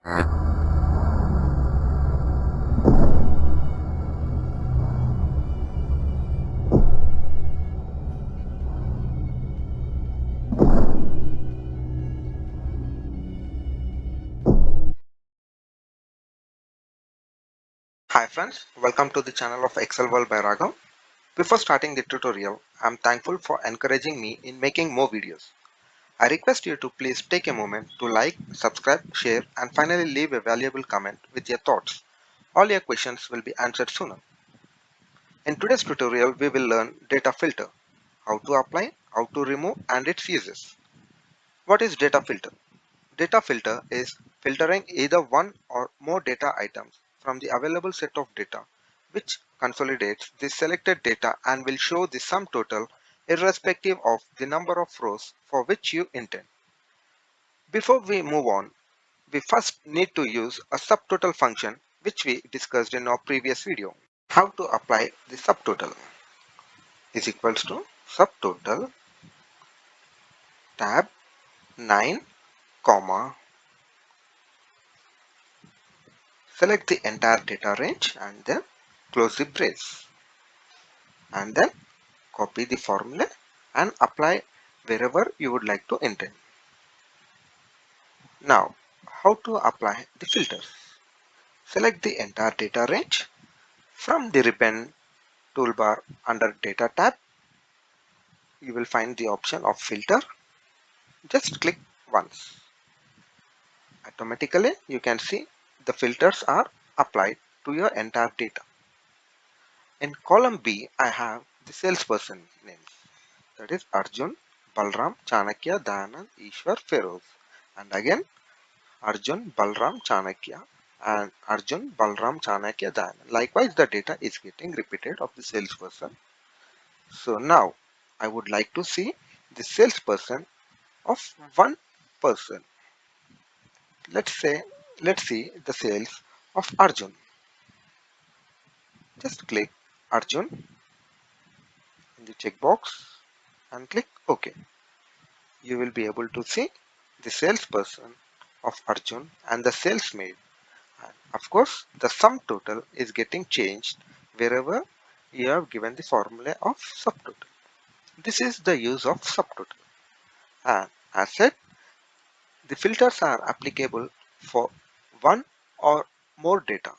Hi friends, welcome to the channel of Excel World by Raghav. Before starting the tutorial, I'm thankful for encouraging me in making more videos. I request you to please take a moment to like, subscribe, share and finally leave a valuable comment with your thoughts. All your questions will be answered sooner. In today's tutorial, we will learn data filter, how to apply, how to remove and its uses. What is data filter? Data filter is filtering either one or more data items from the available set of data, which consolidates the selected data and will show the sum total irrespective of the number of rows for which you intend. Before we move on, we first need to use a subtotal function which we discussed in our previous video. How to apply the subtotal is equals to subtotal tab 9 comma select the entire data range and then close the brace and then copy the formula and apply wherever you would like to intend. Now, how to apply the filters? Select the entire data range. From the ribbon toolbar under Data tab, you will find the option of filter. Just click once. Automatically, you can see the filters are applied to your entire data. In column B, I have the salesperson names. That is Arjun, Balram, Chanakya, Dayanand, Ishwar, Feroz. And again Arjun, Balram, Chanakya and Arjun, Balram, Chanakya, Dayanand. Likewise, the data is getting repeated of the salesperson. So now I would like to see the salesperson of one person. Let's see the sales of Arjun. Just click Arjun in the checkbox and click OK. You will be able to see the salesperson of Arjun and the sales made. And of course, the sum total is getting changed wherever you have given the formula of subtotal. This is the use of subtotal. And as said, the filters are applicable for one or more data.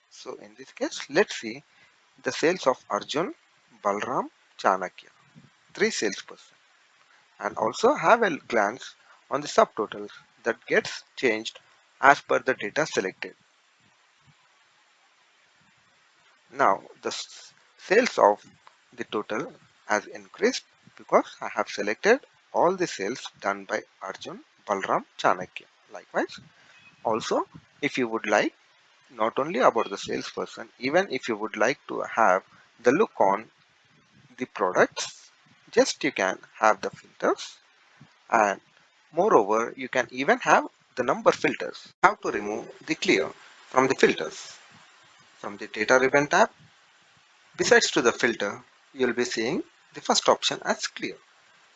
So in this case, let's see the sales of Arjun, Balram, Chanakya, three salesperson, and also have a glance on the subtotals that gets changed as per the data selected. Now the sales of the total has increased because I have selected all the sales done by Arjun, Balram, Chanakya. Likewise, also if you would like not only about the salesperson, even if you would like to have the look on the products, just you can have the filters and moreover you can even have the number filters. How to remove the clear from the filters? From the data ribbon tab, besides to the filter, you will be seeing the first option as clear.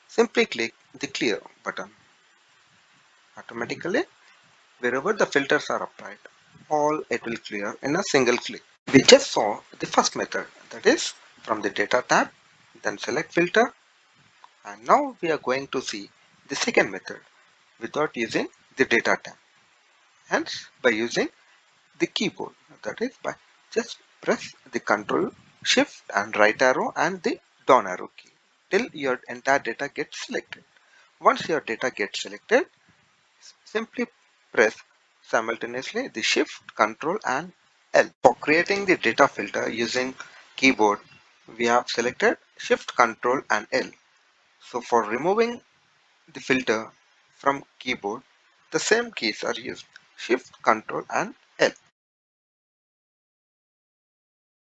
Simply click the clear button. Automatically, wherever the filters are applied, all it will clear in a single click. We just saw the first method, that is from the data tab, then select filter, and now we are going to see the second method without using the data tab. Hence, by using the keyboard, that is by just press the Control Shift and right arrow and the down arrow key till your entire data gets selected. Once your data gets selected, simply press simultaneously the Shift, Control and L. For creating the data filter using keyboard, we have selected Shift, Control and L. So for removing the filter from keyboard, the same keys are used, Shift, Control and L.